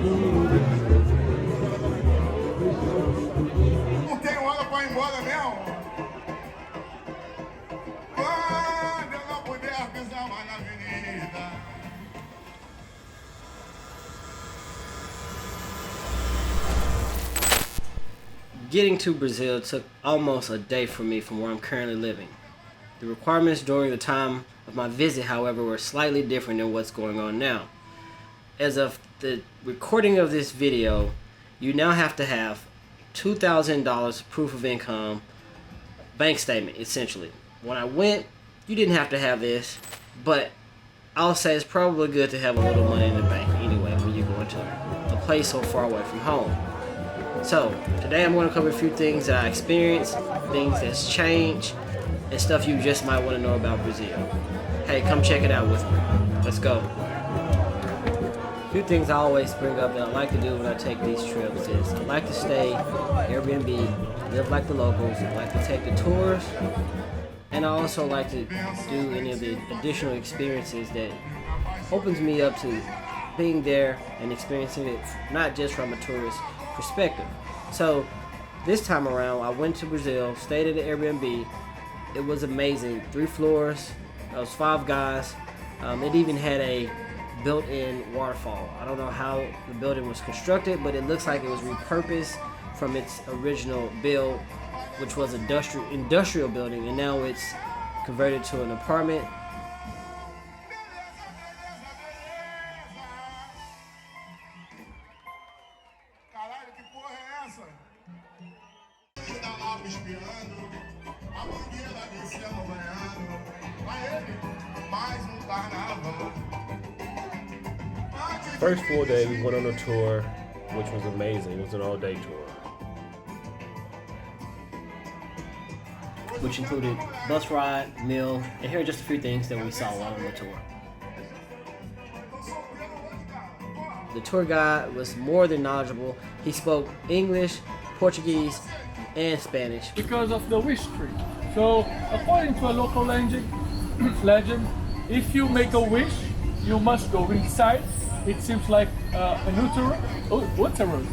Não tenho hora para ir embora mesmo. Quando eu não puder pisar mais na avenida. Getting to Brazil took almost a day for me from where I'm currently living. The requirements during the time of my visit, however, were slightly different than what's going on now. As of the recording of this video, you now have to have $2,000 proof of income, bank statement, essentially. When I went, you didn't have to have this, but I'll say it's probably good to have a little money in the bank anyway when you go into a place so far away from home. So, today I'm going to cover a few things that I experienced, things that's changed, and stuff you just might want to know about Brazil. Hey, come check it out with me. Let's go. A few things I always bring up that I like to do when I take these trips is I like to stay Airbnb, live like the locals, I like to take the tours, and I also like to do any of the additional experiences that opens me up to being there and experiencing it not just from a tourist perspective. So this time around I went to Brazil, stayed at an Airbnb. It was amazing. 3 floors, there was 5 guys. It even had a built-in waterfall. I don't know how the building was constructed, but it looks like it was repurposed from its original build, which was an industrial building, and now it's converted to an apartment. First full day, we went on a tour, which was amazing. It was an all-day tour. Which included bus ride, meal, and here are just a few things that we saw while on the tour. The tour guide was more than knowledgeable. He spoke English, Portuguese, and Spanish. Because of the wish tree. So, according to a local legend, if you make a wish, you must go inside. It seems like an uterus. Oh, what's a rose?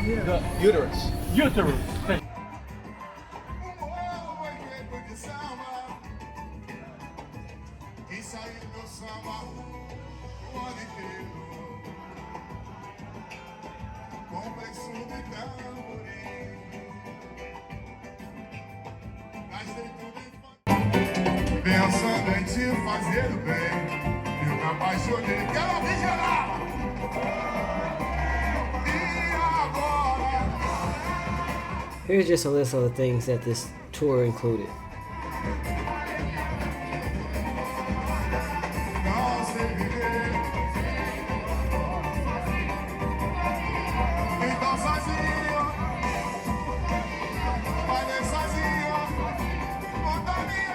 Yeah. Uterus. Uterus. Pensando em te fazer o bem, eu me apaixonei, quero ouvir geral. Here's just a list of the things that this tour included.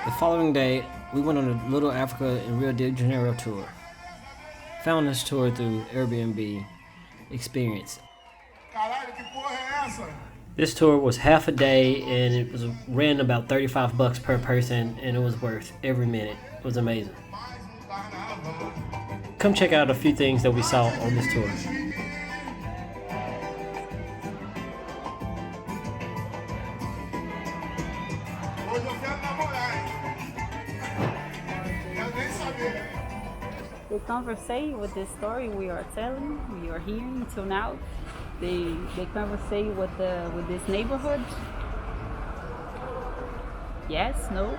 The following day, we went on a Little Africa in Rio de Janeiro tour. Found this tour through Airbnb Experience. This tour was half a day and it was ran about $35 per person, and it was worth every minute. It was amazing. Come check out a few things that we saw on this tour. They conversate with the story we are telling, we are hearing till now. They conversate with this neighborhood. Yes, no.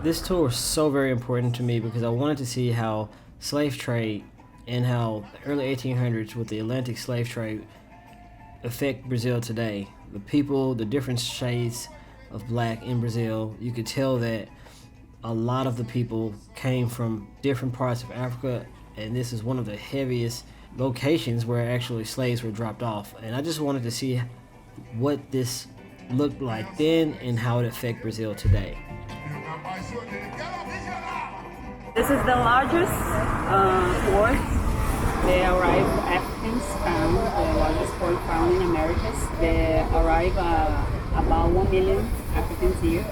This tour was so very important to me because I wanted to see how slave trade and how the early 1800s with the Atlantic slave trade affect Brazil today. The people, the different shades of black in Brazil, you could tell that a lot of the people came from different parts of Africa, and this is one of the heaviest locations where actually slaves were dropped off. And I just wanted to see what this looked like then and how it affects Brazil today. This is the largest port. They arrive Africans found, the largest port found in Americas. They arrive about 1 million Africans here.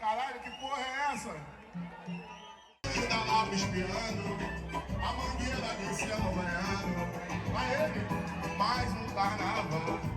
Caralho, que porra é essa? Da lava espiando, a mangueira descendo banhando. A ele, mais um carnaval.